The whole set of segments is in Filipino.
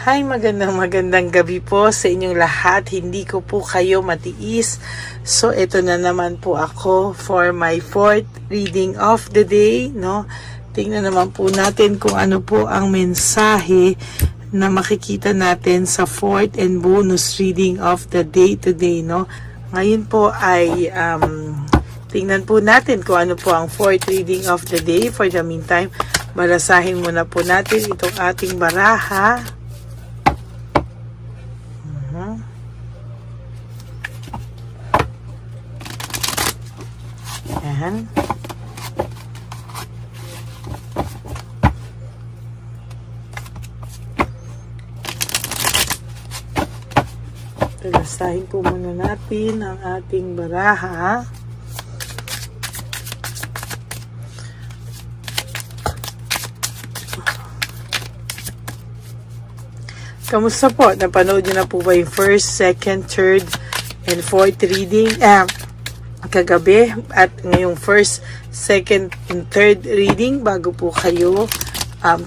Hi, magandang gabi po sa inyong lahat. Hindi ko po kayo matiis. So, ito na naman po ako for my fourth reading of the day, no? Tingnan naman po natin kung ano po ang mensahe na makikita natin sa fourth and bonus reading of the day today, no? Ngayon po ay tingnan po natin kung ano po ang fourth reading of the day. For the meantime, balasahin muna po natin itong ating baraha. Ayan. Balasahin po muna natin ang ating baraha. Kamusta po? Napanood niyo na po ba yung first, second, third, and fourth reading? Kagabi at ngayong first, second, and third reading bago po kayo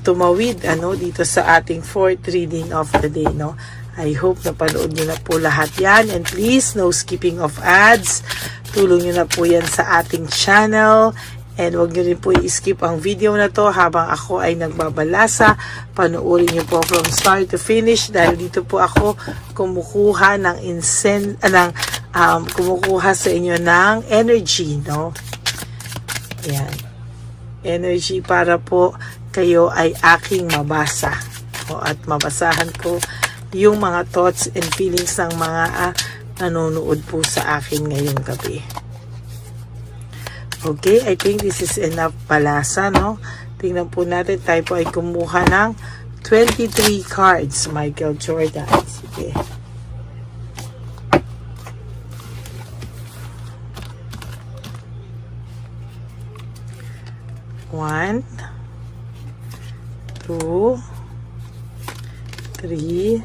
tumawid dito sa ating fourth reading of the day, no? I hope napanood niyo na po lahat yan, and please no skipping of ads. Tulong niyo na po yan sa ating channel. And huwag nyo rin po i-skip ang video na to habang ako ay nagbabalasa. Panoorin nyo po from start to finish dahil dito po ako kumukuha ng kumukuha sa inyo ng energy, no? Ayan. Energy para po kayo ay aking mabasa. At mabasahan ko yung mga thoughts and feelings ng mga nanonood po sa akin ngayong gabi. Okay, I think this is enough balasa, no? Tingnan po natin, tayo po ay kumuha ng 23 cards, Michael Jordan. Sige. One, two, three,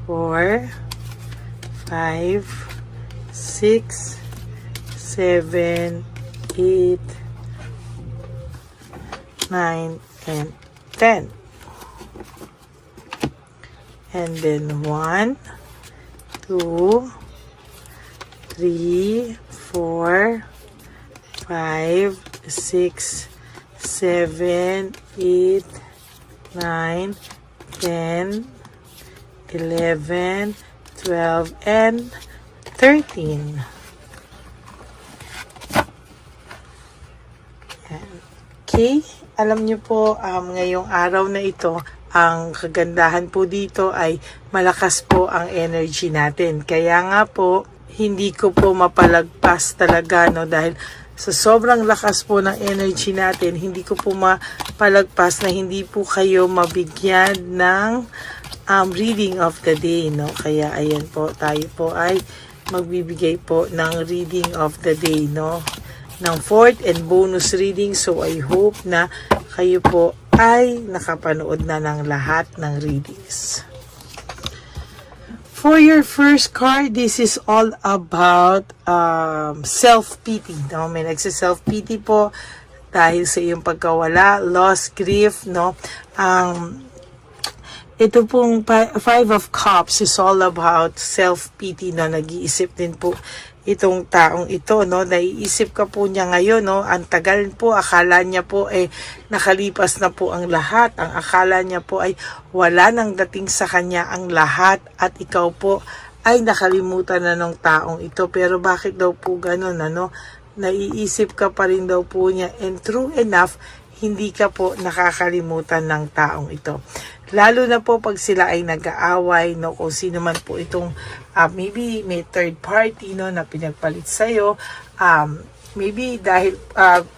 4, 5, 6, 7, 8, 9, and 10. And then 1, 2, 3, 4, 5, 6, 7, 8, 9, 10, 11, 12, and 13. Okay, alam niyo po ngayong araw na ito, ang kagandahan po dito ay malakas po ang energy natin. Kaya nga po, hindi ko po mapalagpas talaga, no, dahil sa sobrang lakas po ng energy natin, hindi ko po mapalagpas na hindi po kayo mabigyan ng reading of the day, no. Kaya ayan po, tayo po ay magbibigay po ng reading of the day, no, ng fourth and bonus reading. So I hope na kayo po ay nakapanood na ng lahat ng readings. For your first card, this is all about self-pity, no? May nagsa-self-pity po dahil sa iyong pagkawala, loss, grief, no? Ito pong Five of Cups is all about self-pity, no? Nag-iisip din po itong taong ito, no? Naiisip ka po niya ngayon, no? Ang tagal po, akala niya po nakalipas na po ang lahat. Ang akala niya po ay wala nang dating sa kanya ang lahat at ikaw po ay nakalimutan na ng taong ito. Pero bakit daw po ganun, ano? Naiisip ka pa rin daw po niya, and true enough, hindi ka po nakakalimutan ng taong ito. Lalo na po pag sila ay nag-aaway, no, kung sino man po itong maybe may third party, no, na pinagpalit sa'yo. Maybe dahil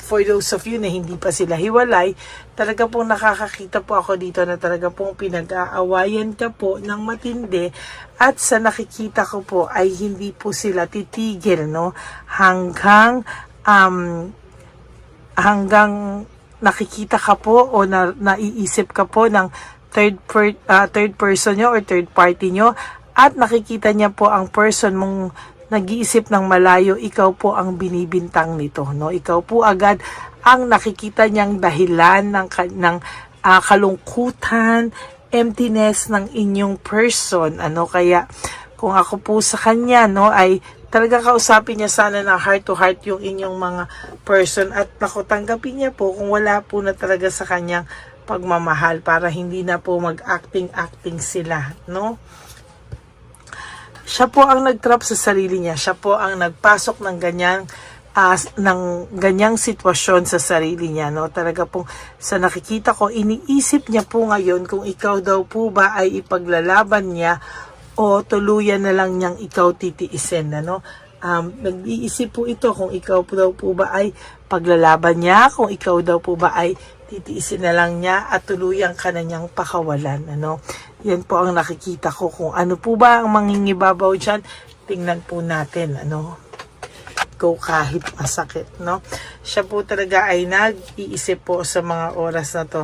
for those of you na hindi pa sila hiwalay, talaga pong nakakakita po ako dito na talaga pong pinag-aawayan ka po ng matindi, at sa nakikita ko po ay hindi po sila titigil, no, hanggang nakikita ka po o naiisip ka po ng third person nyo or third party nyo, at nakikita niya po ang person mong nag-iisip ng malayo, ikaw po ang binibintang nito, no? Ikaw po agad ang nakikita niyang dahilan ng kalungkutan emptiness ng inyong person, kaya kung ako po sa kanya, ay talaga kausapin niya sana ng heart to heart yung inyong mga person at tanggapin niya po kung wala po na talaga sa kanyang pagmamahal para hindi na po mag-acting sila, Siya po ang nag-trap sa sarili niya. Siya po ang nagpasok ng ganyang sitwasyon sa sarili niya, Talaga pong sa nakikita ko, iniisip niya po ngayon kung ikaw daw po ba ay ipaglalaban niya o tuluyan na lang niyang ikaw titiisin, Nag-iisip po ito kung ikaw po daw po ba ay paglalaban niya, kung ikaw daw po ba ay titiisin na lang niya at tuluyan ka na niyang pakawalan, Yan po ang nakikita ko. Kung ano po ba ang mangingibabaw dyan, tingnan po natin, Go kahit masakit, Siya po talaga ay nag-iisip po sa mga oras na to.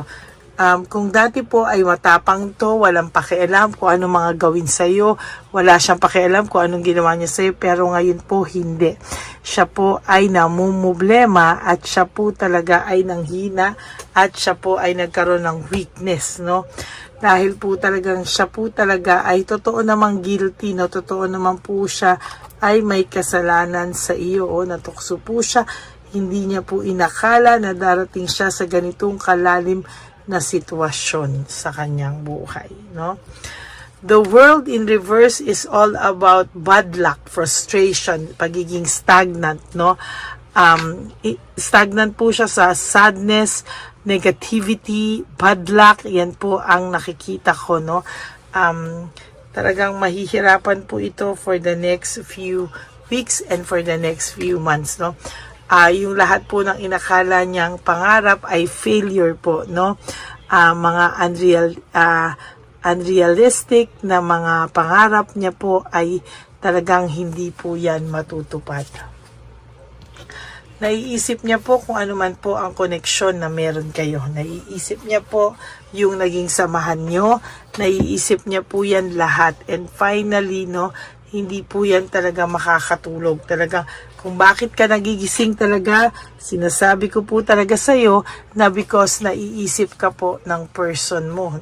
Kung dati po ay matapang to, walang pakialam kung ano mga gawin sa'yo, wala siyang pakialam kung anong ginawa niya sa'yo, pero ngayon po hindi. Siya po ay namumblema at siya po talaga ay nanghina at siya po ay nagkaroon ng weakness, Dahil po talagang siya po talaga ay totoo namang guilty, totoo naman po siya ay may kasalanan sa iyo, natukso po siya, hindi niya po inakala na darating siya sa ganitong kalalim na sitwasyon sa kanyang buhay, The world in reverse is all about bad luck, frustration, pagiging stagnant, Stagnant po siya sa sadness, negativity, bad luck. Yan po ang nakikita ko, Talagang mahihirapan po ito for the next few weeks and for the next few months, yung lahat po ng inakala niyang pangarap ay failure po, mga unrealistic na mga pangarap niya po ay talagang hindi po yan matutupad. Naiisip niya po kung ano man po ang koneksyon na meron kayo. Naiisip niya po yung naging samahan nyo. Naiisip niya po yan lahat. And finally, hindi po yan talaga makakatulog. Talaga, kung bakit ka nagigising talaga, sinasabi ko po talaga sa'yo na because naiisip ka po ng person mo,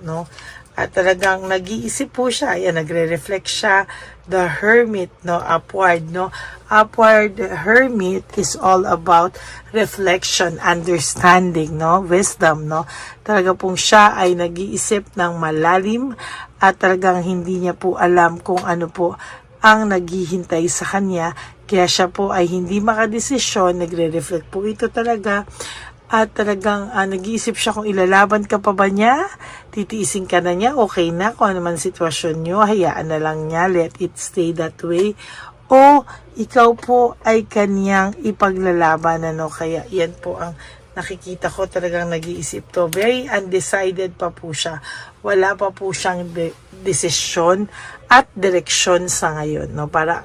At talagang nag-iisip po siya, ayan, nagre-reflect siya, the hermit, upward, Upward hermit is all about reflection, understanding, wisdom, Talaga pong siya ay nag-iisip ng malalim at talagang hindi niya po alam kung ano po ang naghihintay sa kanya. Kaya siya po ay hindi makadesisyon, nagre-reflect po ito talaga. At talagang nag-iisip siya kung ilalaban ka pa ba niya, titiisin ka na niya, okay na, kung ano man sitwasyon nyo, hayaan na lang niya, let it stay that way. O ikaw po ay kanyang ipaglalaban, Kaya yan po ang nakikita ko, talagang nag-iisip to. Very undecided pa po siya. Wala pa po siyang desisyon at direksyon sa ngayon, Para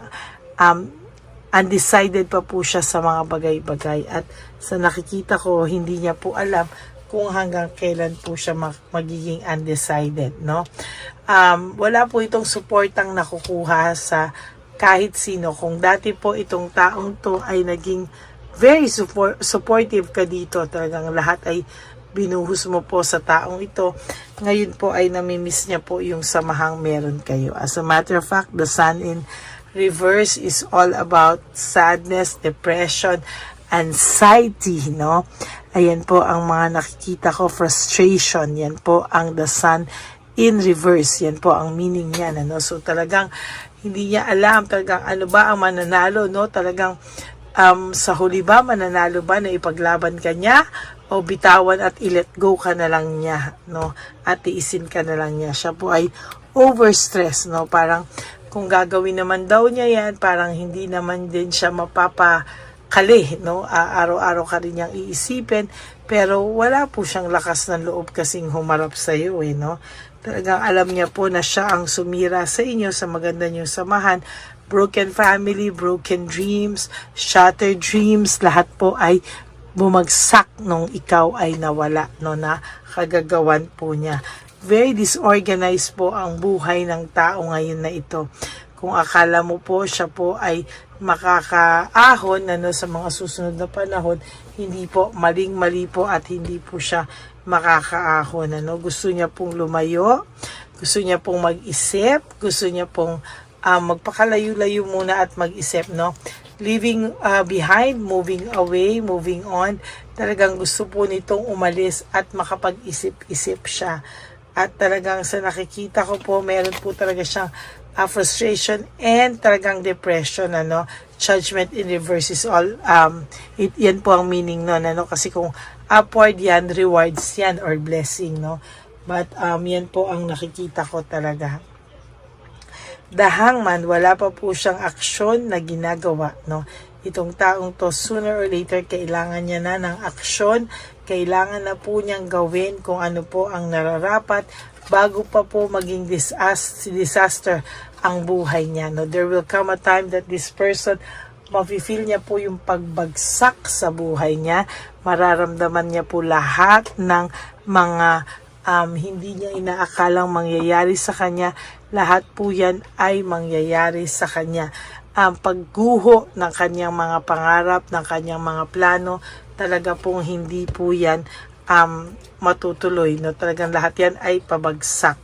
undecided pa po siya sa mga bagay-bagay at sa nakikita ko, hindi niya po alam kung hanggang kailan po siya magiging undecided, Wala po itong suportang nakukuha sa kahit sino. Kung dati po itong taong to ay naging very supportive ka dito, talagang lahat ay binuhos mo po sa taong ito, ngayon po ay namimiss niya po yung samahang meron kayo. As a matter of fact, the sun in reverse is all about sadness, depression, anxiety, Ayan po ang mga nakikita ko, frustration. Yan po ang the sun in reverse. Yan po ang meaning niyan, So talagang hindi niya alam talagang ano ba ang mananalo, Talagang sa huli ba, mananalo ba na ipaglaban ka niya o bitawan at i-let go ka na lang niya, At tiisin ka na lang niya. Siya po ay overstress, Parang kung gagawin naman daw niya yan, parang hindi naman din siya mapapakali, Araw-araw ka rin niyang iisipin, pero wala po siyang lakas ng loob kasing humarap sa iyo, Talagang alam niya po na siya ang sumira sa inyo, sa maganda niyong samahan. Broken family, broken dreams, shattered dreams, lahat po ay bumagsak nung ikaw ay nawala, na kagagawan po niya. Very disorganized po ang buhay ng tao ngayon na ito. Kung akala mo po siya po ay makakaahon sa mga susunod na panahon, hindi po, maling-mali po at hindi po siya makakaahon. Gusto niya pong lumayo, gusto niya pong mag-isip, gusto niya pong magpakalayo-layo muna at mag-isip, no? Leaving behind, moving away, moving on. Talagang gusto po nitong umalis at makapag-isip-isip siya. At talagang sa nakikita ko po, meron po talaga siyang frustration and talagang depression, judgment in reverse is all, yan po ang meaning nun, kasi kung upward yan, rewards yan or blessing, but yan po ang nakikita ko talaga. The Hangman, wala pa po siyang aksyon na ginagawa, itong taong to, sooner or later kailangan niya na ng aksyon, kailangan na po niyang gawin kung ano po ang nararapat bago pa po maging disaster ang buhay niya. There will come a time that this person, mafe-feel niya po yung pagbagsak sa buhay niya, mararamdaman niya po lahat ng mga hindi niya inaakalang mangyayari sa kanya, lahat po yan ay mangyayari sa kanya. Pagguho ng kanyang mga pangarap, ng kanyang mga plano, talaga pong hindi po yan matutuloy, talagang lahat yan ay pabagsak,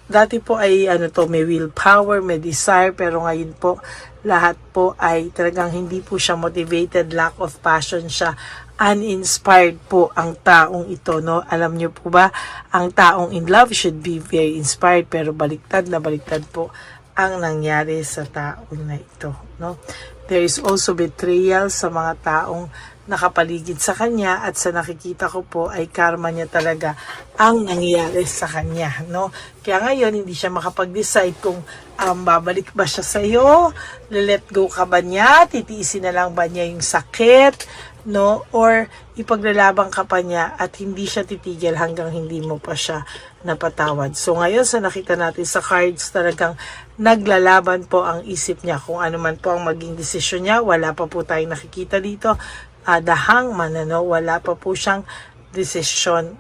dati po ay may willpower, may desire, pero ngayon po lahat po ay talagang hindi po siya motivated, lack of passion siya, uninspired po ang taong ito, Alam niyo po ba, ang taong in love should be very inspired, pero baliktad po ang nangyari sa taong na ito, There is also betrayal sa mga taong nakapaligid sa kanya, at sa nakikita ko po ay karma niya talaga ang nangyari sa kanya, Kaya ngayon hindi siya makapag-decide kung babalik ba siya sa iyo, let go ka ba niya, titiisin na lang ba niya yung sakit, or ipaglalaban ka pa niya at hindi siya titigil hanggang hindi mo pa siya napatawad. So ngayon sa nakita natin sa cards, talagang naglalaban po ang isip niya. Kung ano man po ang maging desisyon niya, wala pa po tayong nakikita dito. The Hangman, wala pa po siyang desisyon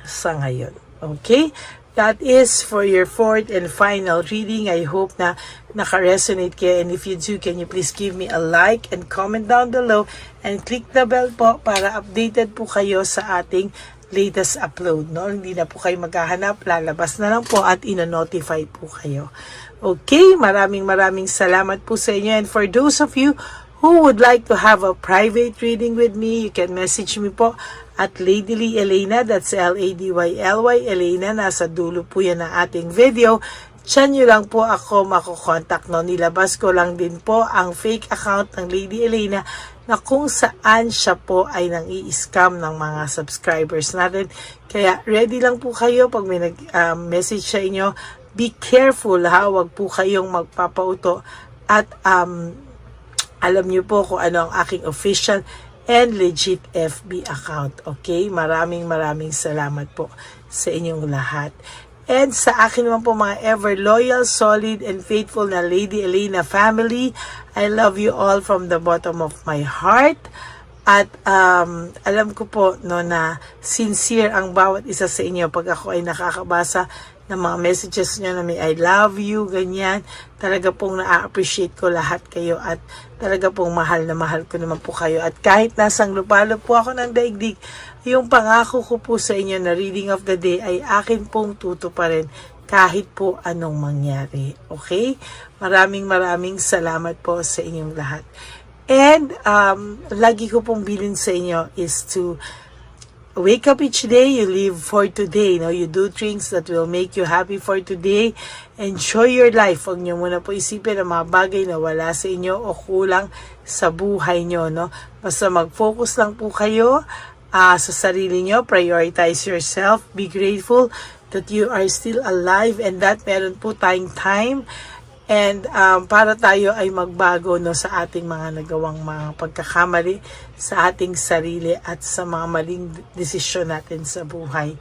sa ngayon. Okay? That is for your fourth and final reading. I hope na naka-resonate kayo. And if you do, can you please give me a like and comment down below and click the bell po para updated po kayo sa ating latest upload. Hindi na po kayo maghahanap. Lalabas na lang po at ino-notify po kayo. Okay, maraming salamat po sa inyo. And for those of you who would like to have a private reading with me, you can message me po at Lady Lee Elena, that's Ladyly Elena, nasa dulo po yan ng ating video. Diyan nyo lang po ako makukontak, Nilabas ko lang din po ang fake account ng Lady Elena na kung saan siya po ay nang-i-scam ng mga subscribers natin. Kaya ready lang po kayo pag may nag-message sa inyo. Be careful, wag po kayong magpapauto at alam niyo po kung ano ang aking official and legit FB account. Okay? Maraming salamat po sa inyong lahat. And sa akin naman po mga ever loyal, solid, and faithful na Lady Elena family, I love you all from the bottom of my heart. At alam ko po na sincere ang bawat isa sa inyo pag ako ay nakakabasa ng mga messages nyo na may I love you, ganyan. Talaga pong na-appreciate ko lahat kayo at talaga pong mahal na mahal ko naman po kayo. At kahit nasang lupalo po ako ng daigdig, yung pangako ko po sa inyo na reading of the day ay akin pong tutuparin kahit po anong mangyari. Okay? Maraming salamat po sa inyong lahat. And lagi ko pong bilin sa inyo is to wake up each day, you live for today. You do things that will make you happy for today. Enjoy your life. Huwag nyo muna po isipin ang mga bagay na wala sa inyo o kulang sa buhay nyo. Basta mag-focus lang po kayo sa sarili nyo. Prioritize yourself. Be grateful that you are still alive and that meron po tayong time. And para tayo ay magbago sa ating mga nagawang mga pagkakamali sa ating sarili at sa mga maling desisyon natin sa buhay.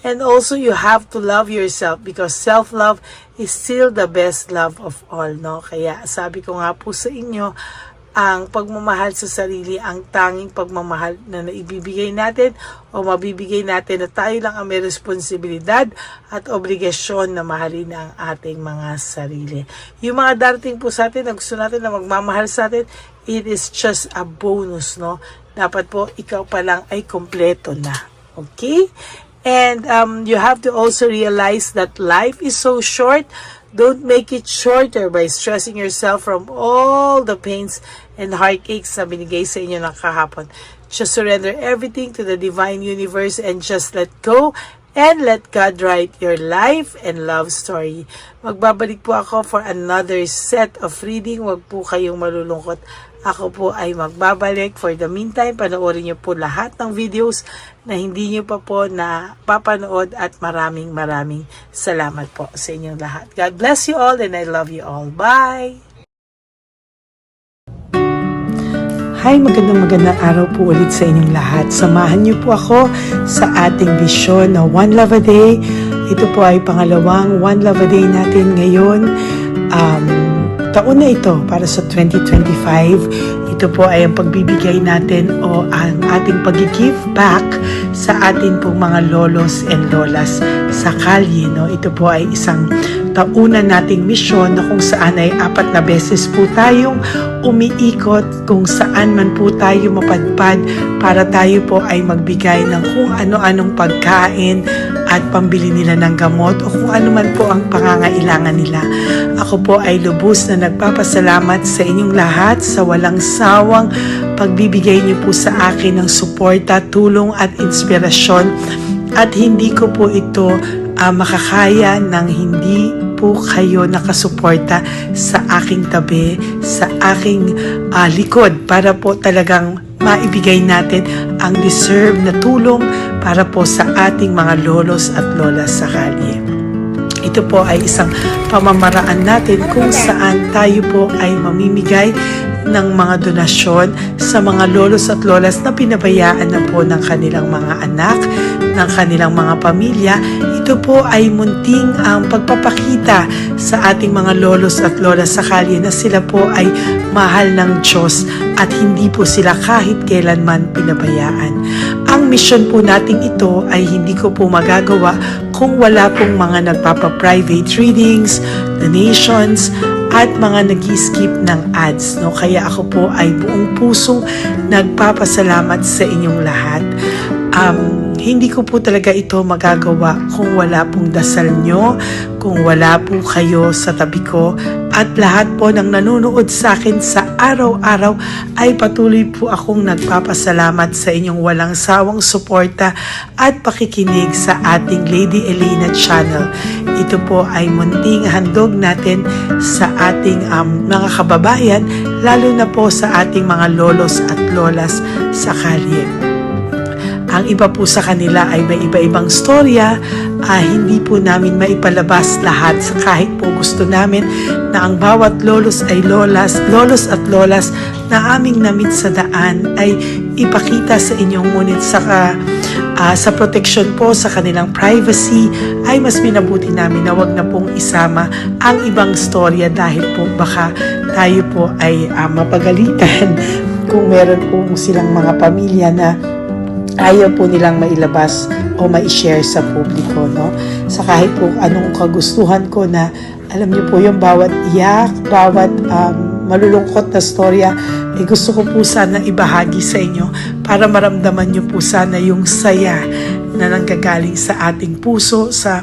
And also you have to love yourself because self-love is still the best love of all. Kaya sabi ko nga po sa inyo, ang pagmamahal sa sarili, ang tanging pagmamahal na naibibigay natin o mabibigay natin na tayo lang ang may responsibilidad at obligasyon na mahalin ang ating mga sarili. Yung mga darating po sa atin na gusto natin na magmamahal sa atin, it is just a bonus, dapat po ikaw pa lang ay kompleto na. Okay? And you have to also realize that life is so short. Don't make it shorter by stressing yourself from all the pains and heartaches na binigay sa inyo ng kahapon. Just surrender everything to the divine universe and just let go and let God write your life and love story. Magbabalik po ako for another set of reading. Huwag po kayong malulungkot. Ako po ay magbabalik. For the meantime, panoorin niyo po lahat ng videos na hindi niyo pa po na papanood at maraming salamat po sa inyong lahat. God bless you all and I love you all. Bye! Hi, magandang araw po ulit sa inyong lahat. Samahan niyo po ako sa ating vision na One Love a Day. Ito po ay pangalawang One Love a Day natin ngayon. Taon na ito para sa 2025. Ito po ay ang pagbibigay natin o ang ating pag-give back sa atin pong mga lolos and lolas sa kalye. No? Ito po ay isang taunan nating misyon na kung saan ay 4 na beses po tayong umiikot kung saan man po tayo mapadpad para tayo po ay magbigay ng kung ano-anong pagkain at pambili nila ng gamot o kung ano man po ang pangangailangan nila. Ako po ay lubos na nagpapasalamat sa inyong lahat sa walang sawang pagbibigay niyo po sa akin ng suporta, tulong at inspirasyon at hindi ko po ito makakaya ng hindi po kayo nakasuporta sa aking tabi, sa aking likod para po talagang maibigay natin ang deserve na tulong para po sa ating mga lolos at lolas sa kalye. Ito po ay isang pamamaraan natin kung saan tayo po ay mamimigay ng mga donasyon sa mga lolos at lolas na pinabayaan na po ng kanilang mga anak, ng kanilang mga pamilya. Ito po ay munting ang pagpapakita sa ating mga lolos at lolas sa kalye na sila po ay mahal ng Diyos at hindi po sila kahit kailanman pinabayaan. Ang mission po nating ito ay hindi ko po magagawa kung wala pong mga nagpapa-private readings, donations, at mga nag-skip ng ads. No? Kaya ako po ay buong pusong nagpapasalamat sa inyong lahat. Hindi ko po talaga ito magagawa kung wala pong dasal nyo, kung wala po kayo sa tabi ko, at lahat po ng nanonood sa akin sa araw-araw ay patuloy po akong nagpapasalamat sa inyong walang sawang suporta at pakikinig sa ating Lady Elena channel. Ito po ay munting handog natin sa ating mga kababayan, lalo na po sa ating mga lolos at lolas sa kalye. Ang iba po sa kanila ay may iba-ibang storya, hindi po namin maipalabas lahat kahit po gusto namin na ang bawat lolos ay lolos at lolas na aming namit sa daan ay ipakita sa inyong ngunit sa protection po sa kanilang privacy ay mas minabuti namin na wag na pong isama ang ibang storya dahil po baka tayo po ay mapagalitan kung meron po silang mga pamilya na ayaw po nilang mailabas o ma-share sa publiko, no? Sa kahit po anong kagustuhan ko na, alam niyo po yung bawat iyak, bawat malulungkot na storya, gusto ko po sana ibahagi sa inyo para maramdaman niyo po sana yung saya na nanggagaling sa ating puso, sa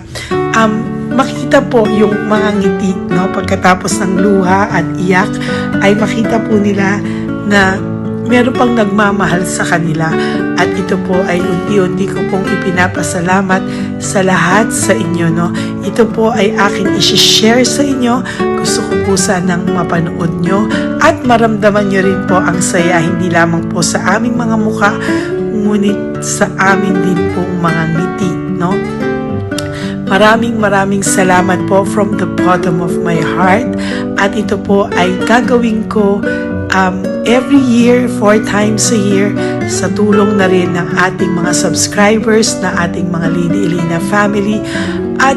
makita po yung mga ngiti, no? Pagkatapos ng luha at iyak, ay makita po nila na meron pang nagmamahal sa kanila at ito po ay unti-unti ko pong ipinapasalamat sa lahat sa inyo, no? Ito po ay aking isi-share sa inyo. Gusto ko po sanang mapanood nyo at maramdaman nyo rin po ang saya hindi lamang po sa aming mga muka ngunit sa amin din pong mga ngiti, no? Maraming salamat po from the bottom of my heart at ito po ay gagawin ko every year, 4 times a year, sa tulong na rin ng ating mga subscribers, na ating mga Lady Elena family, at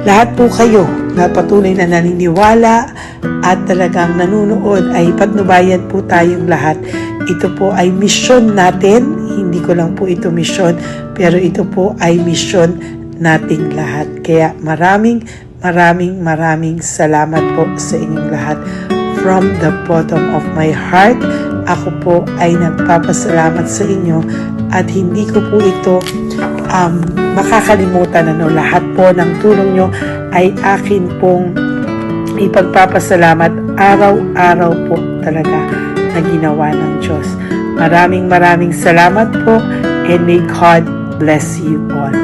lahat po kayo na patuloy na naniniwala at talagang nanunood ay patnubayan po tayong lahat. Ito po ay mission natin, hindi ko lang po ito mission, pero ito po ay mission nating lahat. Kaya maraming salamat po sa inyong lahat. from the bottom of my heart. Ako po ay nagpapasalamat sa inyo at hindi ko po ito makakalimutan. Lahat po ng tulong nyo ay akin pong ipagpapasalamat araw-araw po talaga na ginawa ng Diyos. Maraming salamat po, and may God bless you all.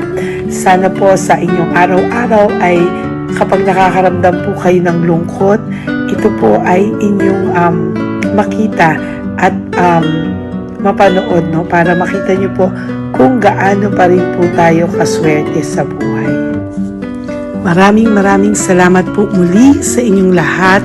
Sana po sa inyong araw-araw ay kapag nakakaramdam po kayo ng lungkot, ito po ay inyong makita at mapanood, para makita nyo po kung gaano pa rin po tayo kaswerte sa buhay. Maraming salamat po muli sa inyong lahat.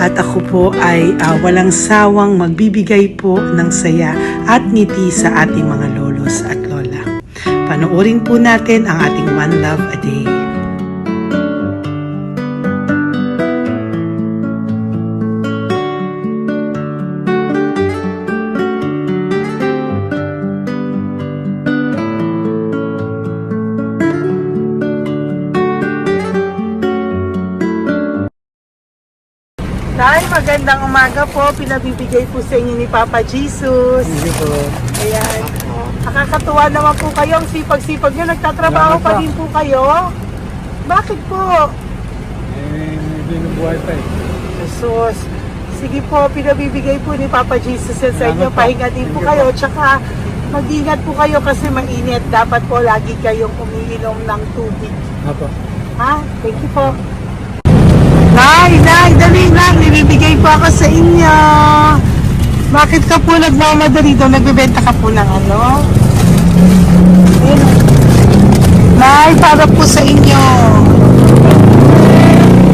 At ako po ay walang sawang magbibigay po ng saya at ngiti sa ating mga lolos at lola. Panoorin po natin ang ating One Love a Day. Tay, magandang umaga po. Pinabibigay po sa inyo ni Papa Jesus. Hindi po. Ayan. Nakakatuwa naman po kayo. Ang sipag-sipag nyo. Nagtatrabaho pa din po kayo. Bakit po? Hindi na buhay pa eh. Jesus. Sige po, pinabibigay po ni Papa Jesus yan sa inyo. Pahinga din po kayo. Tsaka mag-ingat po kayo kasi mainit. Dapat po lagi kayong umiinom ng tubig. Apo. Ha? Thank you po. Nay, dali lang. Nilibigay po ako sa inyo. Bakit ka po nagmamadali daw? Nagbebenta ka po ng ano? Ayun. Nay, para po sa inyo.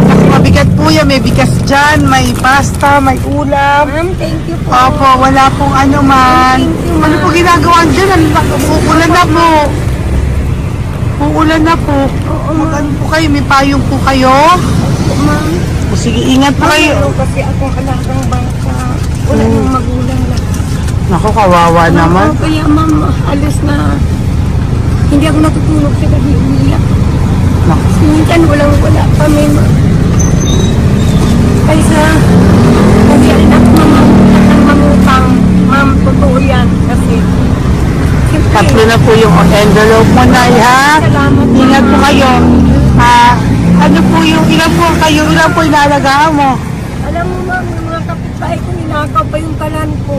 Kasi mabigat po yan. May bigas dyan, may pasta, may ulam. Ma'am, thank you po. Opo, wala pong ano man. Thank you, Ano po ginagawa dyan? Uulan na po. Uulan na po. Mag-ano po kayo? May payong po kayo? Ma'am, O sige, ingat po kayo. kasi akong alagang bangka. Wala nang magulang na. Naku, kawawa naman. Kaya ma'am, alas na hindi ako natutulog sa gabi umiyak. Naku. Minsan wala kami ma'am. Kaysa nagyari na ako ng mangutang. Ma'am, totoo yan. Kasi siyempre, Tatlo na po yung envelope mo, Nay, ha? Salamat, Ingat po Mama. kayo. Ano po yung, ilan po kayo, ilan po inalagaan mo? alam mo ma'am, yung mga kapitbahay ko ninakaw pa yung kalan ko.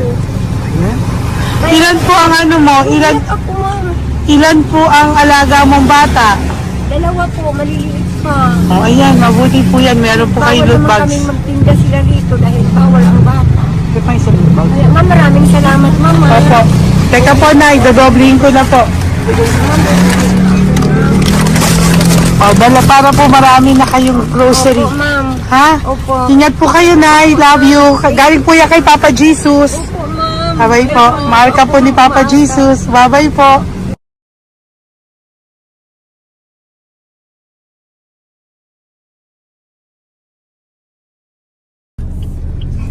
Ilan po ang ano mo? Umiyak ako ma'am. Ilan po ang alaga mong bata? Dalawa po, maliliit pa. O, ayan, mabuti po yan. Meron po kayo Bawal loot naman bags. kaming magtinda sila rito dahil bawal ang bata. Ito pa yung sa loot bag. Kaya ma'am, maraming salamat mama. Opo. Teka po, Nay, dodoblihin ko na po. O, dala para po marami na kayong grocery. Opo ma'am. Ha? Opo. Ingat po kayo, Nay. Love you. Galing po yan kay Papa Jesus. Opo ma'am. Bye-bye po. Mahal ka po ni Papa Jesus. Bye-bye po.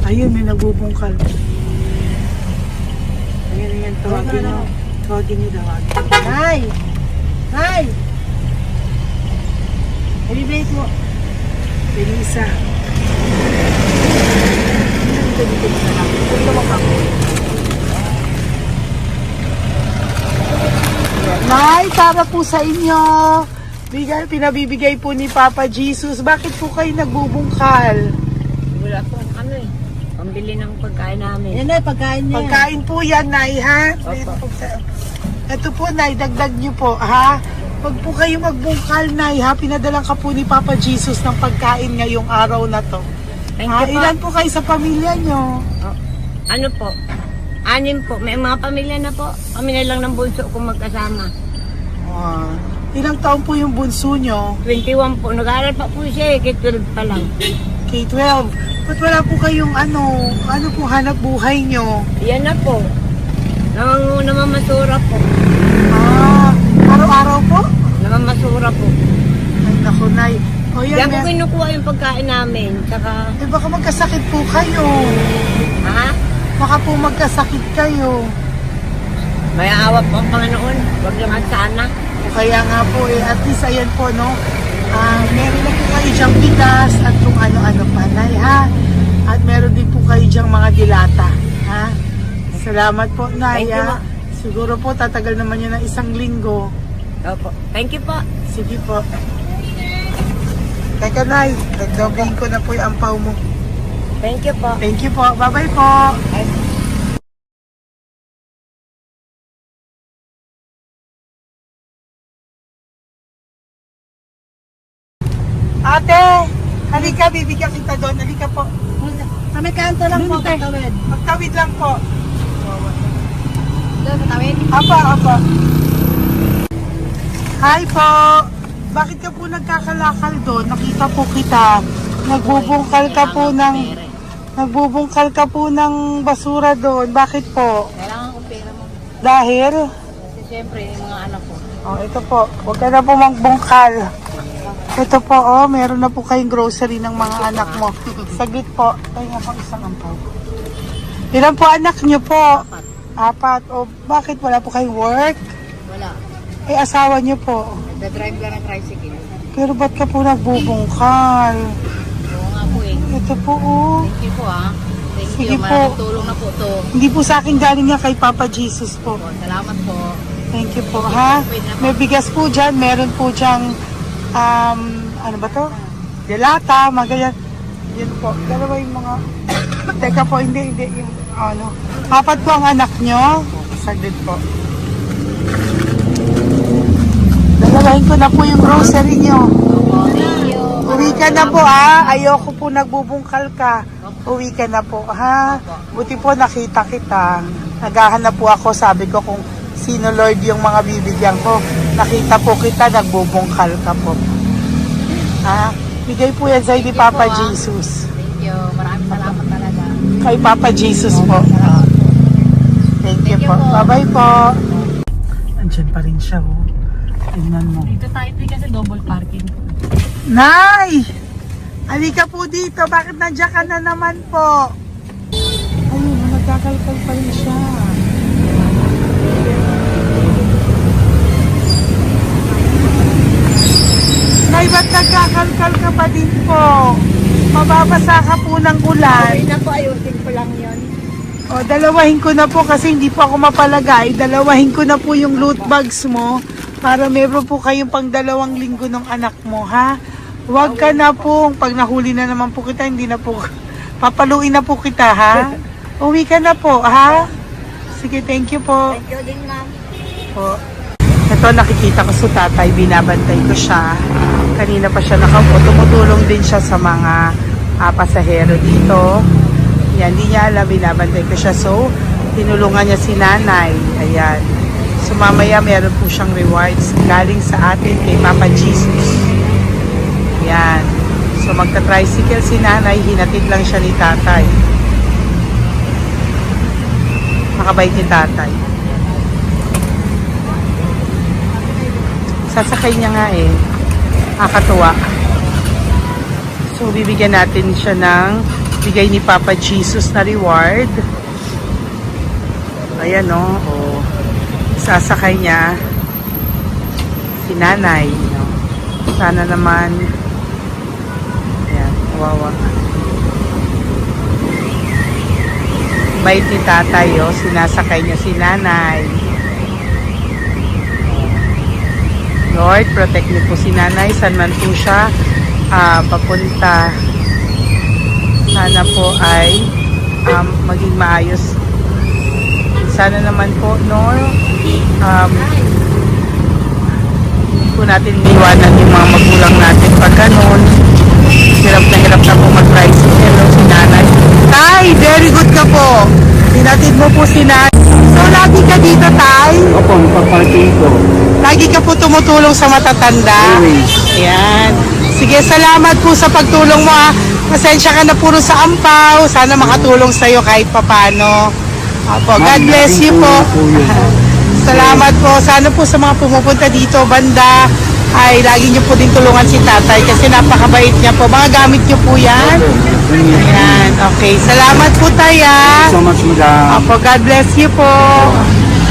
Ayun, may nagbubungkal. Ayan, tawagin nyo. Tawagin nyo, tawagin. Nay! Nay! Ibibigay mo. Elisa. Dito sa lang. Punta mo ako. Nay, para po sa inyo. Pinabibigay po ni Papa Jesus. Bakit po kayo nagbubungkal? Wala po ano eh. Pambili ng pagkain namin. Yan na, pagkain niya. Pagkain po yan, Nay, ha? Ito po, Nay, dagdag niyo po, ha? Pag po kayo magbungkal, Nay, ha? Pinadalang ka po ni Papa Jesus ng pagkain ngayong araw na to. Thank Ha? you po. Ilan po kayo sa pamilya nyo? Ano po? 6 po. May mga pamilya na po. Kami na lang ng bunso kung magkasama. Ilang taon po yung bunso nyo? 21 po. Nag-aaral pa po siya eh. K-12 pa lang. K-12. Ba't wala po kayong ano po hanap buhay nyo? Yan na po. Namamasura po. Araw-araw po? Namamasura po. Ay, naku, Nay. O yan, Diyan ko kinukuha yung pagkain namin. Saka, baka magkasakit po kayo. ha? Baka po magkasakit kayo. May awa po ang Panginoon. Huwag naman sana. O kaya nga po, at least ayan po, no? Meron na po kayo diyang bigas at kung ano-ano pa, Nay, ha? At meron din po kayo diyang mga dilata. Ha? Salamat po, Nay. Thank you, ah. ma. Siguro po tatagal naman yun ng 1 linggo. Opo. Thank you po. Sige po. Teka, Nay. Nagdobling ko na po yung ampaw mo. Thank you po. Thank you po. Bye-bye po. Ate, halika, bibigyan kita doon. Halika po. Kami kanto lang po, katawid. Magtawid lang po. Doon, katawid? Apa. Hi po. Bakit ka po nagkakalakal doon? Nakita po kita. Nagbubungkal ka po ng basura doon. Bakit po? Kailangan ko pera mo. Dahil? Kasi syempre, yung mga anak ko. Oh, ito po. Huwag ka na po magbungkal. Ito po, oh, meron na po kayong grocery ng mga anak mo. Saglit po. Ay, nga po isang ampaw. Ilan po anak niyo po? 4. O, bakit wala po kayong work? Wala. Eh, asawa niyo po. Nagda-drive lang ng tricycle. Pero ba't ka po nagbubungkal? Oo nga po eh. Ito po, oh. Thank you po ah. Thank Sige you. po. Malaking tulong na po to. Hindi po sa akin galing nga kay Papa Jesus po. Po, salamat po. Thank you po, ha? May bigas po dyan. Meron po dyan, ano ba to? Delata, mga ganyan. Yan po. Dalawa yung mga... Teka po, hindi. Yung, ano. 4 po ang anak nyo. Saglit po. Dalawahin ko na po yung grocery nyo. Thank you. Uwi ka na po, ha? Ayoko po nagbubungkal ka. Uwi ka na po, ha? Buti po nakita kita. Naghahanap po ako, sabi ko kung sino Lord yung mga bibigyan ko. Nakita po kita, nagbubungkal ka po. Ha? Bigay po yan sa'yo ni Papa Jesus. Thank you. Maraming salamat talaga. Kay Papa Jesus po. Thank you po. po. Bye-bye po. Andyan pa rin siya, oh. Tingnan mo. Dito tayo kasi double parking. Nay! Halika po dito. Bakit nandiyan ka na naman po? Ayun, nagkakalkal pa rin siya. Nay, ba't nagkakalkal ka pa din po? Mababasa ka po ng ulan. Okay na po, ayusin ko lang yun. O, dalawahin ko na po kasi hindi po ako mapalagay. Dalawahin ko na po yung loot bags mo para meron po kayong pang 2 linggo ng anak mo, ha? Huwag ka na po. Pag nahuli na naman po kita, hindi na po. Papaluin na po kita, ha? Uwi ka na po, ha? Sige, thank you po. Thank you din, ma'am. Po. Ito, nakikita ko sa tatay, binabantay ko siya. Kanina pa siya nakaupo. Tumutulong din siya sa mga pasahero dito. Yan, hindi niya alam, binabantay ko siya. So, tinulungan niya si nanay. Ayan. So, mamaya meron po siyang rewards galing sa atin kay Papa Jesus. Yan. So, magta-tricycle si nanay. Hinatid lang siya ni tatay. Makabait ni tatay. Sasakay niya nga eh. Nakakatuwa. So, bibigyan natin siya ng bigay ni Papa Jesus na reward. Ayan, no? O, sasakay niya si nanay. No? Sana naman ayan, wawa. Bait ni tatay, oh. Sinasakay niya si nanay. Lord, protect niyo po si nanay. Saan man po siya papunta. Sana po ay maging maayos. Sana naman po, no, hindi po natin iwanan yung mga magulang natin pag ganun. Hirap na po mag-tricycle, no, si nanay. Tay, very good ka po. Hinatid mo po si nanay. So, lagi ka dito, Tay? Opo, magpaparking ko. Lagi ka po tumutulong sa matatanda. Ayan. Sige, salamat po sa pagtulong mo, ha. Pasensya ka na puro sa ampaw. Sana makatulong sa'yo kahit papano. Opo, God bless you po. Salamat po. Sana po sa mga pumupunta dito, banda, ay lagi niyo po din tulungan si tatay kasi napakabait niya po. Mga gamit niyo po yan. Ayan, okay. Salamat po, Tay, ha. So much, madam. Opo, God bless you po.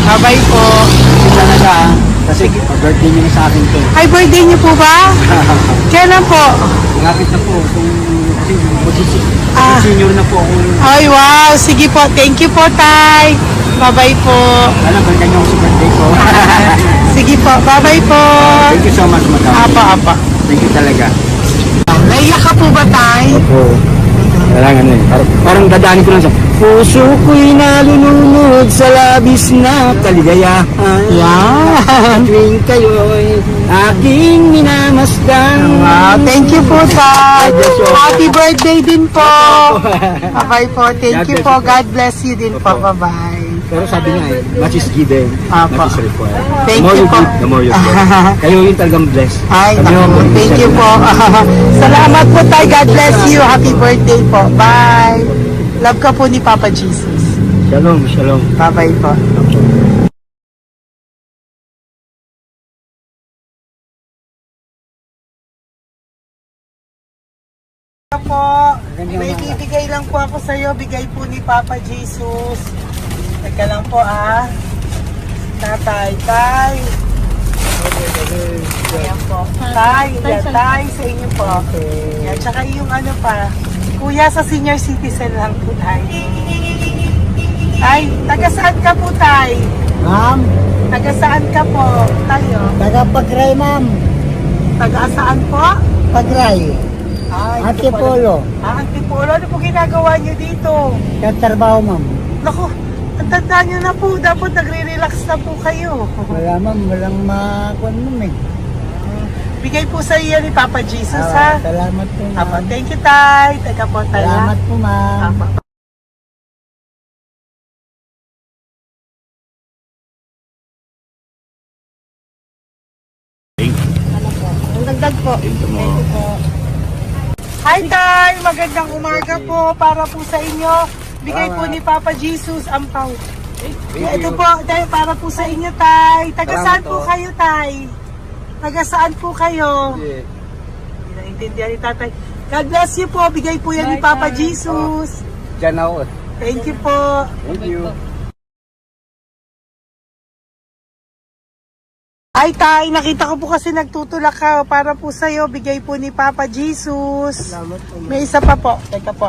Bye-bye po. Talaga, kasi birthday niyo na sa akin to. Ay, birthday niyo po ba? Kailan po? Lapit na po. Kung kasi Ah. senior na po ako. Ay, wow. Sige po. Thank you po, Tay. Bye-bye po. Alam, balikan niyo ako sa birthday ko. Sige po. Bye-bye po. Thank you so much, madam. Apa. Thank you talaga. Naiyak ka po ba, Tay? Opo. Kailangan na Parang dadaanin ko lang sa puso ko'y nalulunod sa labis na kaligayahan. Yan. Tuwing kayo'y aking minamasdan. Wow. Thank you po, Tay. Happy birthday din po. Bye-bye po. Thank you po. God bless you din po. Bye-bye. Pero sabi niya much is given, Apa. much is required. Thank The more you you po. give, the more you get. Kayo yung talagang blessed. Ay, Kami naku. yung Thank you po. Salamat po, Tay. God bless you. Happy birthday po. Bye. Love ka po ni Papa Jesus. Shalom, shalom. Bye-bye po. Po, may bibigay lang po ako sa iyo, bigay po ni Papa Jesus. Teka lang po Tatay, Tay. Ayan po. Tay, yan, Tay, sa inyo po. Yan, tsaka yung ano pa, Kuya sa senior citizen lang po, Tay. Tay, taga saan ka po, Tay? Ma'am, Taga saan ka po, tayo? taga-pagray ma'am. Taga saan po? Pagray. Ay, Antipolo. Antipolo, ano po ginagawa niyo dito? Katrabaho ma'am. Naku, ang tanda niyo na po. Dapat nagre-relax na po kayo. Wala ma'am, walang makuan ma'am eh. Bigay po sa iyo ni Papa Jesus, ha? Salamat po ma'am. Apo, thank you, Tay. Teka po, Tay. ha? Salamat po ma'am. Apo. Ang dagdag po. Thank you po. Hi, Tay! Magandang umaga po para po sa inyo. Bigay po ni Papa Jesus ang pau. Ito po, Tay, para po sa inyo, Tay. Taga saan po kayo, Tay? Taga saan po kayo? Hindi naintindihan ni Tatay. God bless you po. Bigay po yan ni Papa Jesus. Diyan ako. Thank you po. Thank you. Ay, Tay, nakita ko po kasi nagtutulak ka para po sa'yo. Bigay po ni Papa Jesus. May isa pa po. Teka po,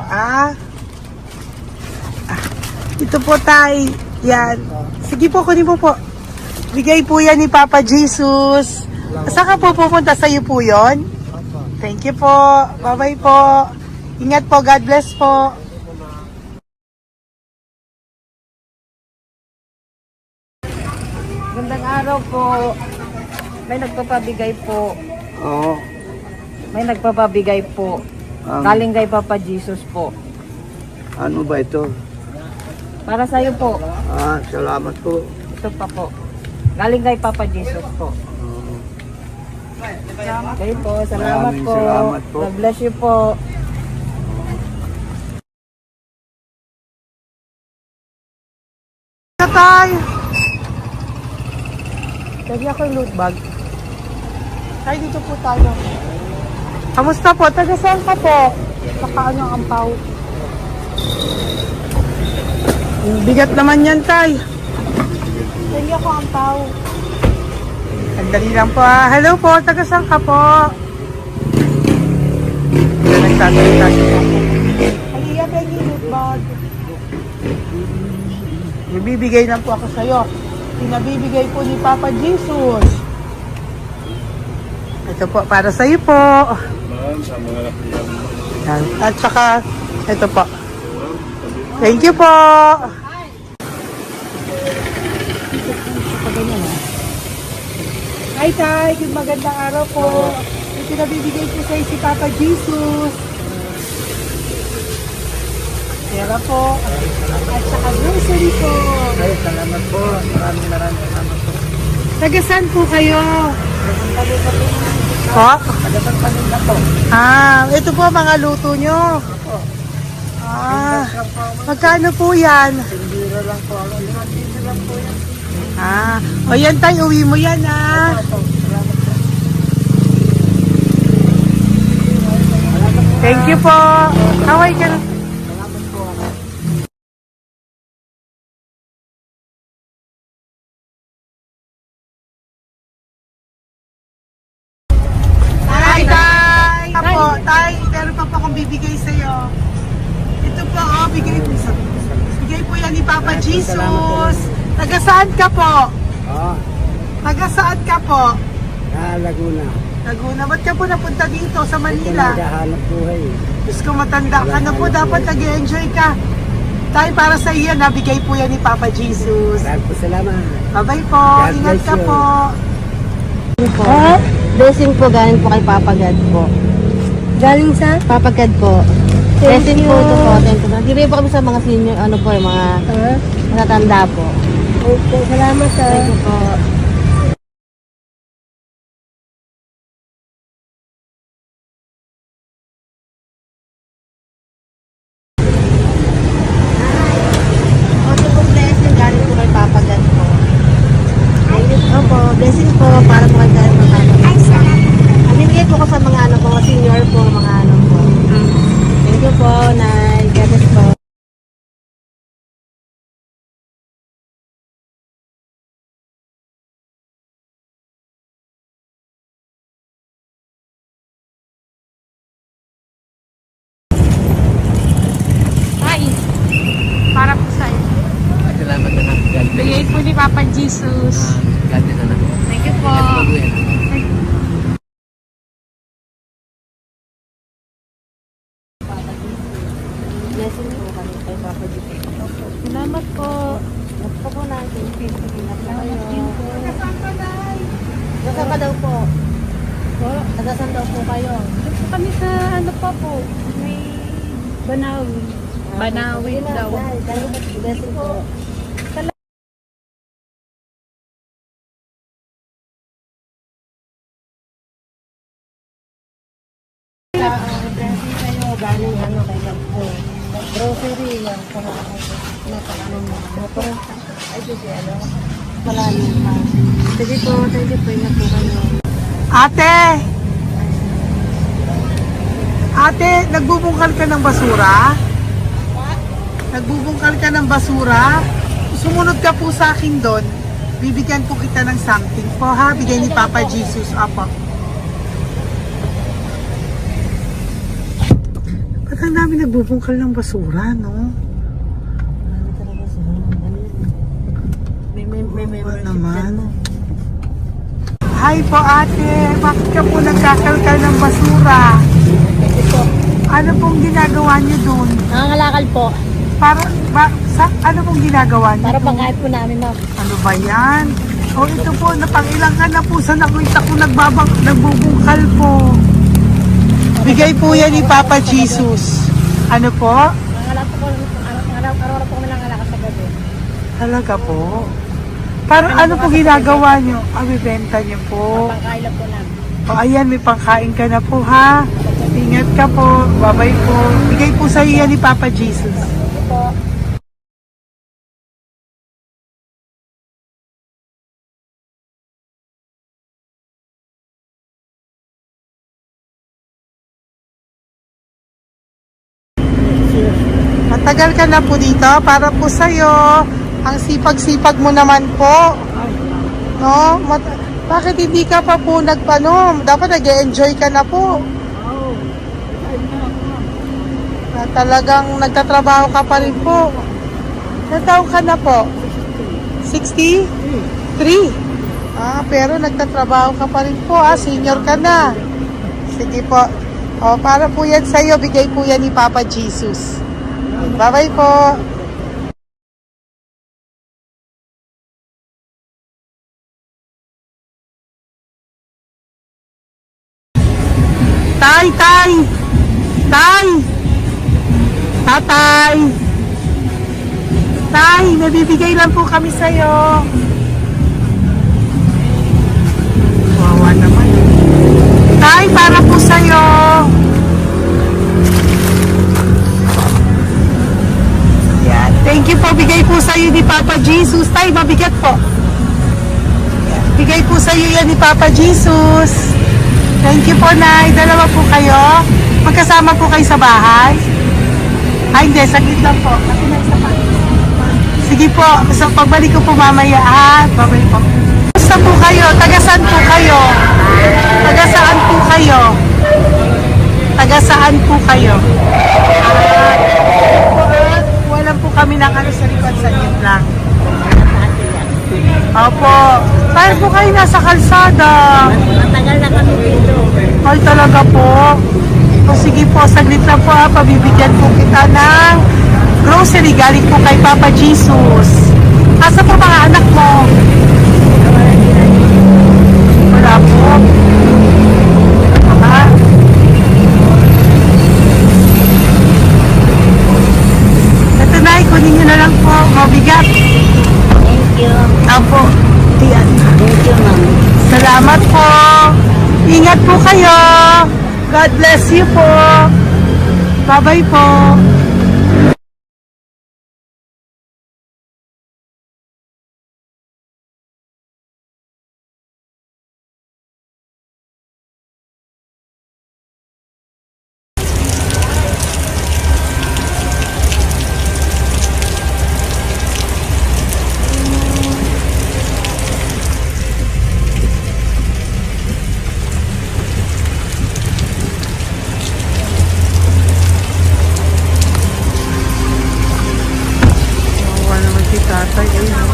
Ito po, Tay. Yan. Sige po, kunin mo po. Bigay po yan ni Papa Jesus. Saan ka po pupunta? Sa'yo po yon? Thank you po. Bye-bye po. Ingat po. God bless po. Magandang araw po. May nagpapabigay po. Oo. May nagpapabigay po. Galing kay Papa Jesus po. Ano ba ito? Para sa iyo po. Salamat po. Ito pa po. Galing kay Papa Jesus po. Okay po. Salamat Maraming po. salamat po. God bless you po. Tay! Lagi ako yung loot bag. Tay, dito po tayo. Kamusta po? Taga saan ka po? Saka ano ang ampaw? Bigat naman yan, Tay. Lagi ako ampaw. Sandali lang po, Hello po, taga saan ka po? Nagsasalita siya po. Halika, Benny, loot bag. Ibibigay lang po ako sa'yo. Pinabibigay po ni Papa Jesus. Ito po, para sa'yo po. Yan. At saka, ito po. Thank you po. Hi, Tay. Good magandang araw po. May pinabibigay po sa'yo si Papa Jesus. Pera po. At saka grocery po. Ay, salamat po. Maraming salamat po. Taga saan po kayo? Po? Ito po mga luto nyo. Magkano po yan? O yan tayo, uwi mo yan Thank you po. Kaway ka na. Tay! Tay! Meron pa po akong bibigay sa'yo. Ito po, oh, bigay po yan ni Papa Jesus. Taga saan ka po? Oo. Taga saan ka po? Laguna. Laguna. Ba't ka po napunta dito sa Manila? Naghahanap buhay. Diyos ko, matanda ka na po. Dapat nag-enjoy ka. Tayo para sa iyo, nabigay po yan ni Papa Jesus. Maraming po salamat. Bye-bye po. God Ingat bless ka you. po. Po. Blessing po galing po kay Papa God po. Galing sa? Papa God po. Thank Blessing you. po ito po. Thank you. Nagdibay po kami sa mga senior, ano po, yung mga matatanda po. Okay, salamat sa... Thank you po. Ito po blessing galing po kay Papa God po. Opo, blessing po para po kay Papa God. Binigay po ko sa mga ano po, mga senior po, mga ano po. Thank you po, Nay. God bless po. Ay, para po sa'yo. Salamat na lang. God bless. Bigay po ni Papa Jesus. God bless na lang. Thank you po. Blessing po kami kay Papa God. Salamat po. Ito po natin. Salamat din po. Nasaan ka daw po? Nasaan daw po kayo? Dito kami sa ano pa po. May Banawi. Banawi Sige na, daw. Nay. Blessing po. Blessing kayo, galing ano kay God po. Grocery, yan. Napakano mo. Ay, sige, ano. Malalim pa. Sige po, thank you po. Ingat po kayo. Ate! Ate, nagbubungkal ka ng basura? Nagbubungkal ka ng basura? Sumunod ka po sa akin doon. Bibigyan po kita ng something po ha. Bigay ni Papa Jesus. Apo. Ba't ang dami nagbubungkal ng basura, no? Marami talaga sila. Ano yun? May Oo membership naman. dyan po. Hi po ate, bakit ka po nagkakalkal ng basura? Kasi po, Ano pong ginagawa niyo doon? nangangalakal po. Ano pong ginagawa niyo? Para pangkain po namin, ma'am. Ano ba yan? O ito po, napangilang ka na po sa nakita ko nagbubungkal po. Bigay po yan ni Papa Jesus. Ano po? Nangangalakal po, araw-araw po kami nangangalakal sa gabi. Talaga po? Parang ano po ginagawa niyo? Bibenta niyo po. Pangkain lang po namin. O ayan, may pangkain ka na po ha. Ingat ka po. Bye-bye po. Bigay po sa iyo yan ni Papa Jesus. Ito po. Matagal ka na po dito para po sa'yo. Ang sipag-sipag mo naman po. No? Bakit hindi ka pa po nagpanom? Dapat nag-enjoy ka na po. Na talagang nagtatrabaho ka pa rin po. Ilang taon ka na po? 63? Pero nagtatrabaho ka pa rin po. Senior ka na. Sige po. Para po yan sa'yo. Bigay po yan ni Papa Jesus. Bye-bye po. Tay! Tatay! Tay, may bibigay lang po kami sa'yo. Wawa naman. Tay, para po sa'yo. Yan. Thank you po. Bigay po sa'yo ni Papa Jesus. Tay, mabigat po. Yan. Bigay po sa'yo yan ni Papa Jesus. Thank you po, Nay. Dalawa po kayo. Magkasama po kayo sa bahay. Hindi. Saglit lang po. Kasi may isa pa. Sige po. Sa pagbalik ko po mamaya. Bye-bye po. Basta po kayo? Taga saan po kayo? Taga saan po kayo? Taga Taga saan po kayo? Wala po kami ng ano sa likod sa lang. Opo. Paano po kayo nasa kalsada? Matagal na kami dito. Ay, talaga po. O sige po, saglit lang po pabibigyan po kita ng grocery galing po kay Papa Jesus. Asa po mga anak mo? Wala po. Ha? Ito na, kunin nyo na lang po. Mabigat. Thank you. Apo. Iyan. Thank you, ma'am. Salamat po. Ingat po kayo. God bless you po. Bye-bye po. Tatay, ayun.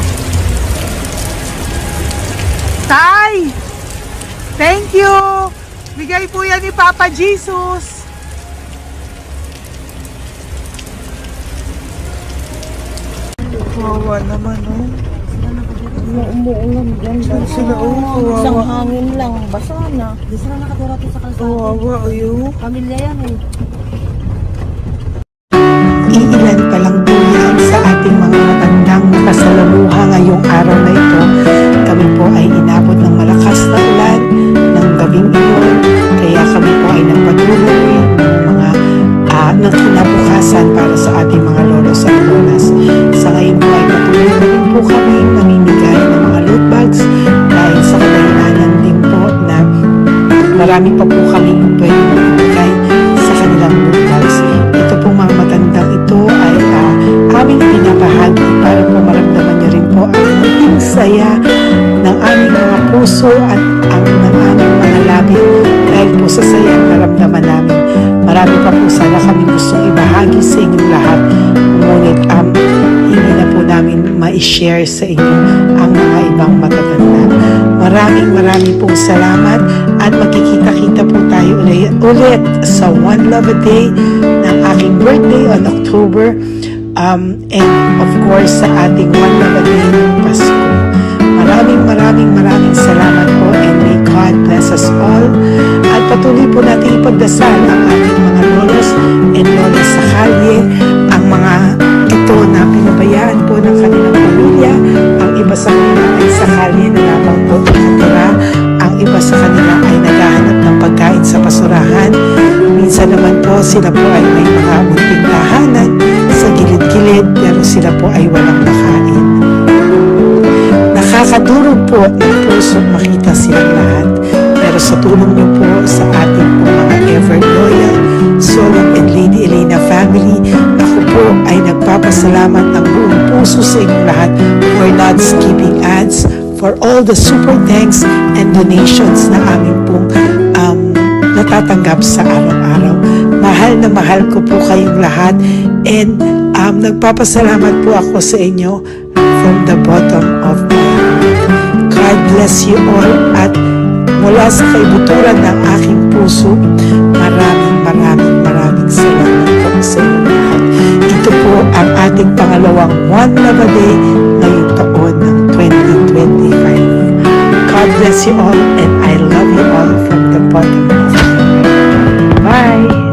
Tay! Thank you! Bigay po yan ni Papa Jesus. Wawa naman, oh. Umuulan dyan. Saan sila, oh? Isang Wawa. hangin lang. Basa na. Di sila nakatira sa kalsada. Wawa, ayun. Pamilya yan eh. Iilan pa lang po yan sa ating mga matandang nakasalamuha ngayong araw na ito. Kami po ay inabot ng malakas na ulan ng gabing iyon. Kaya kami po ay nagpatuloy ng kinabukasan para sa ating mga lolos at lolas. Sa ngayon po ay patuloy na rin po kami mamimigay ng mga loot bags dahil sa kadahilanan din po na marami pa po kami pwedeng ibigay sa kanilang loot bags. Ito po mga matandang ito ay aming pinapahagi para po maramdaman niyo rin po ang maging saya ng aming mga puso at ang ng aming mga labi dahil po sa sayang naramdaman namin. Marami pa po sana kami gustong ibahagi sa inyong lahat. Ngunit hindi na po namin ma-share sa inyo ang mga ibang matatanda. Maraming pong salamat at magkikita-kita po tayo ulit sa One Love a Day ng aking birthday on October and of course sa ating One Love a Day ng Pasko. Maraming salamat po and may God bless us all. At patuloy po natin ipagdasal ang ating mga lolos and lolas sa kalye, ang mga ito na pinabayaan po ng kanilang pamilya. Ang iba sa kanila ay sa kalye na lamang po nakatira. Ang iba sa kanila ay naghahanap ng pagkain sa basurahan. Minsan naman po sila po ay may mga munting tahanan sa gilid-gilid pero sila po ay walang makain. Nakakadurog po ng puso makita silang lahat. Pero sa tulong niyo po sa ating po mga ever loyal Solon and Lady Elena family, ako po ay nagpapasalamat ng buong puso sa inyong lahat for not skipping ads, for all the super thanks and donations na aming pong natatanggap sa araw-araw. Mahal ko po kayong lahat and nagpapasalamat po ako sa inyo from the bottom of my heart. God bless you all at mula sa kaibuturan ng aking puso, maraming salamat po sa inyo lahat. Ito po ang ating pangalawang One Love a Day ngayong taon ng 2025. God bless you all and I love you all from the bottom of my heart. Bye!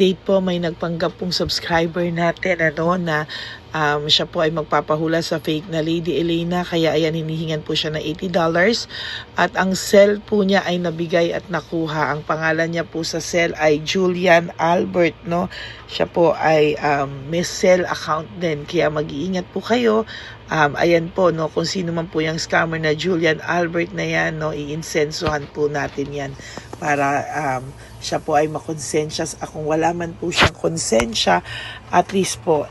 update po, may nagpanggap pong subscriber natin na Siya po ay magpapahula sa fake na Lady Elena, kaya ayan, hinihingan po siya ng $80. At ang cell po niya ay nabigay at nakuha. Ang pangalan niya po sa cell ay Julian Albert, no? Siya po ay may cell account din, kaya mag-iingat po kayo. Ayan po, no, kung sino man po yung scammer na Julian Albert na yan, no, iinsensuhan po natin yan para siya po ay makonsensya. Kung wala man po siyang konsensya, at least po,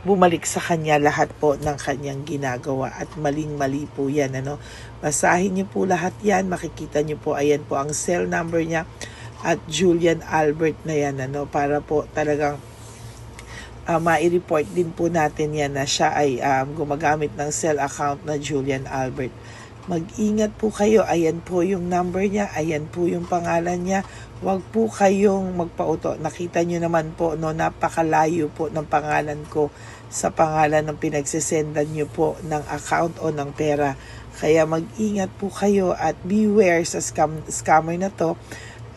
bumalik sa kanya lahat po ng kanyang ginagawa, at maling-mali po yan, ano. Basahin niyo po lahat yan, makikita niyo po, ayan po ang cell number niya, at Julian Albert na yan, ano, para po talagang ma-report din po natin yan na siya ay gumagamit ng cell account na Julian Albert. Mag-ingat po kayo, ayan po yung number niya, ayan po yung pangalan niya. Huwag po kayong magpauto. Nakita nyo naman po, no, napakalayo po ng pangalan ko sa pangalan ng pinagsesendan nyo po ng account o ng pera. Kaya mag-ingat po kayo at beware sa scammer na to.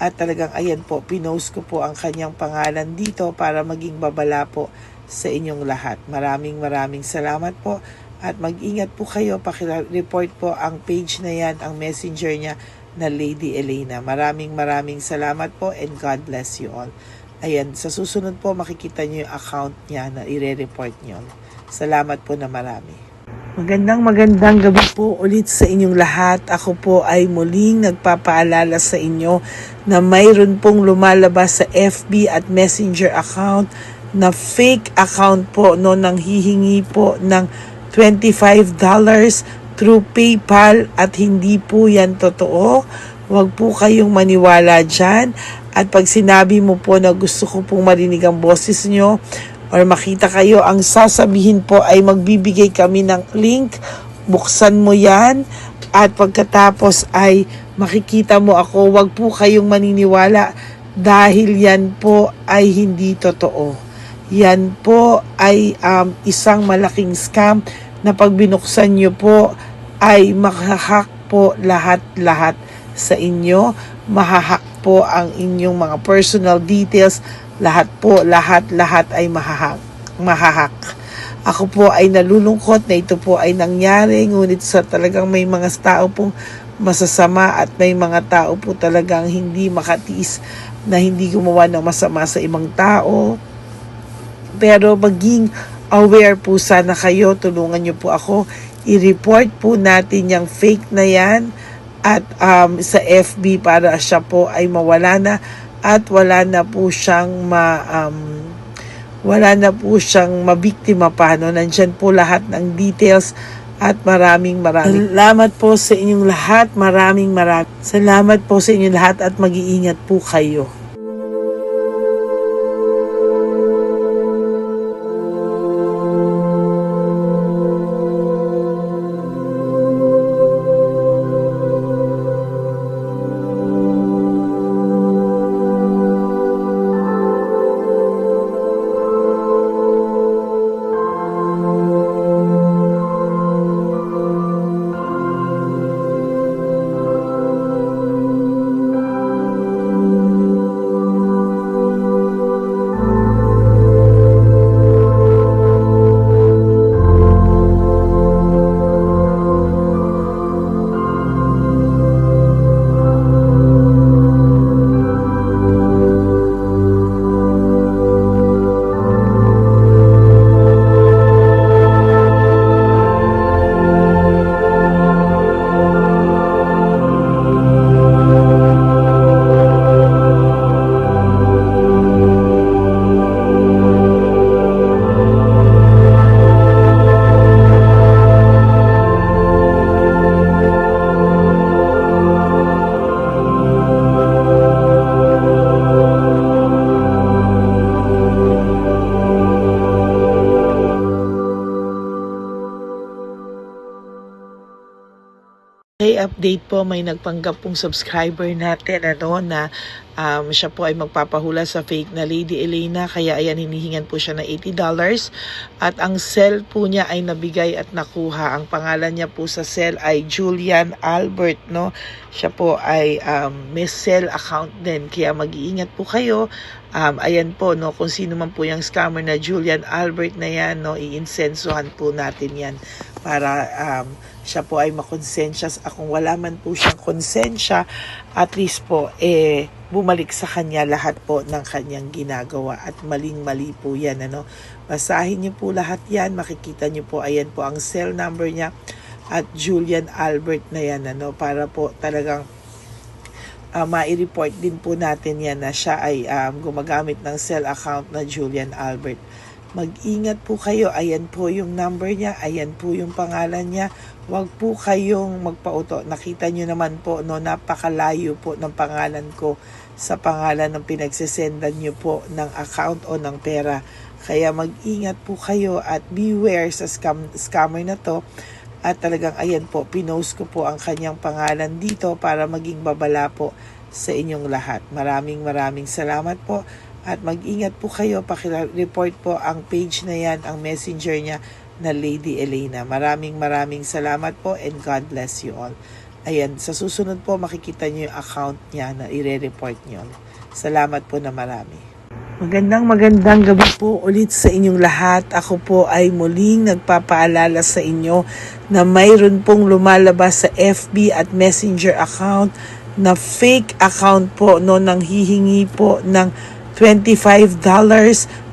At talagang ayan po, pinost ko po ang kanyang pangalan dito para maging babala po sa inyong lahat. Maraming salamat po. At mag-ingat po kayo, pakireport po ang page na yan, ang messenger niya na Lady Elena. Maraming salamat po, and God bless you all. Ayan, sa susunod po makikita niyo yung account niya na ire-report niyo. Salamat po na marami. Magandang gabi po ulit sa inyong lahat. Ako po ay muling nagpapaalala sa inyo na mayroon pong lumalabas sa FB at Messenger account na fake account po, no, nang hihingi po ng $25 through PayPal, at hindi po yan totoo. Huwag po kayong maniwala dyan. At pag sinabi mo po na gusto ko pong marinig ang boses nyo or makita kayo, ang sasabihin po ay magbibigay kami ng link, buksan mo yan, at pagkatapos ay makikita mo ako. Huwag po kayong maniniwala dahil yan po ay hindi totoo. Yan po ay isang malaking scam na pag binuksan nyo po ay mahahack po lahat sa inyo. Mahahack po ang inyong mga personal details. Lahat ay mahahack. Ako po ay nalulungkot na ito po ay nangyari, ngunit sa talagang may mga tao pong masasama at may mga tao po talagang hindi makatiis na hindi gumawa ng masama sa ibang tao. Pero maging aware po sana kayo, tulungan niyo po ako, i-report po natin yung fake na yan at sa FB para siya po ay mawala na at wala na po siyang mabiktima pa, no? Nandyan po lahat ng details at maraming salamat po sa inyong lahat. Maraming salamat po sa inyong lahat at mag-iingat po kayo. Okay, update po, may nagpanggap pong subscriber natin na siya po ay magpapahula sa fake na Lady Elena, kaya ayan, hinihingan po siya ng $80 at ang cell po niya ay nabigay at nakuha. Ang pangalan niya po sa cell ay Julian Albert, no? Siya po ay may cell account din, kaya mag-iingat po kayo. Ayan po, no, kung sino man po yung scammer na Julian Albert na yan, no, iinsensuhan po natin yan para siya po ay makonsensya. Kung wala man po siyang konsensya, at least po bumalik sa kanya lahat po ng kanyang ginagawa, at maling-mali po yan, ano. Basahin niyo po lahat yan, makikita niyo po, ayan po ang cell number niya at Julian Albert na yan, ano, para po talagang mai-report din po natin yan na siya ay gumagamit ng cell account na Julian Albert. Mag-ingat po kayo, ayan po yung number niya, ayan po yung pangalan niya. Huwag po kayong magpauto. Nakita nyo naman po, no, napakalayo po ng pangalan ko sa pangalan ng pinagsesendan nyo po ng account o ng pera. Kaya mag-ingat po kayo at beware sa scammer na to. At talagang ayan po, pinost ko po ang kanyang pangalan dito para maging babala po sa inyong lahat. Maraming salamat po. At mag-ingat po kayo, paki-report po ang page na yan, ang messenger niya na Lady Elena. Maraming salamat po and God bless you all. Ayan, sa susunod po makikita niyo yung account niya na ire-report niyo. Salamat po na marami. Magandang gabi po ulit sa inyong lahat. Ako po ay muling nagpapaalala sa inyo na mayroon pong lumalabas sa FB at Messenger account na fake account po, no, nang hihingi po ng $25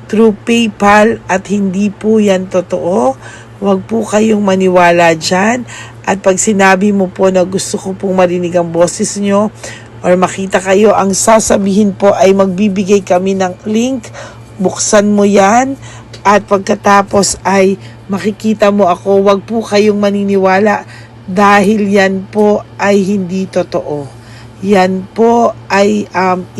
through PayPal at hindi po yan totoo. Huwag po kayong maniwala dyan. At pag sinabi mo po na gusto ko pong marinig ang boses nyo or makita kayo, ang sasabihin po ay magbibigay kami ng link. Buksan mo yan at pagkatapos ay makikita mo ako. Huwag po kayong maniniwala dahil yan po ay hindi totoo. Yan po ay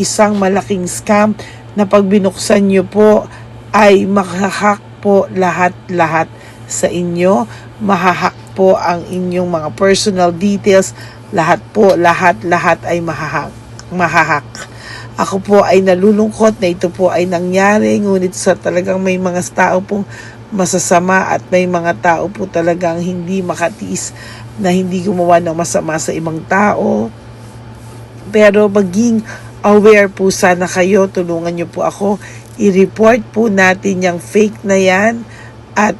isang malaking scam na pag binuksan nyo po ay mahahack po lahat sa inyo. Mahahack po ang inyong mga personal details. Lahat ay mahahack. Ako po ay nalulungkot na ito po ay nangyari, ngunit sa talagang may mga tao pong masasama at may mga tao po talagang hindi makatiis na hindi gumawa ng masama sa ibang tao. Pero maging aware po sana kayo, tulungan nyo po ako, i-report po natin yung fake na yan at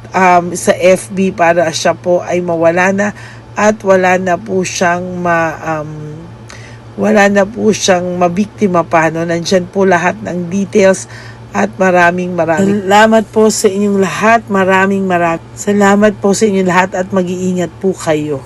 sa FB para siya po ay mawala na at wala na po siyang mabiktima pa, no? Nandyan po lahat ng details at maraming salamat po sa inyong lahat, maraming salamat po sa inyong lahat at mag-iingat po kayo.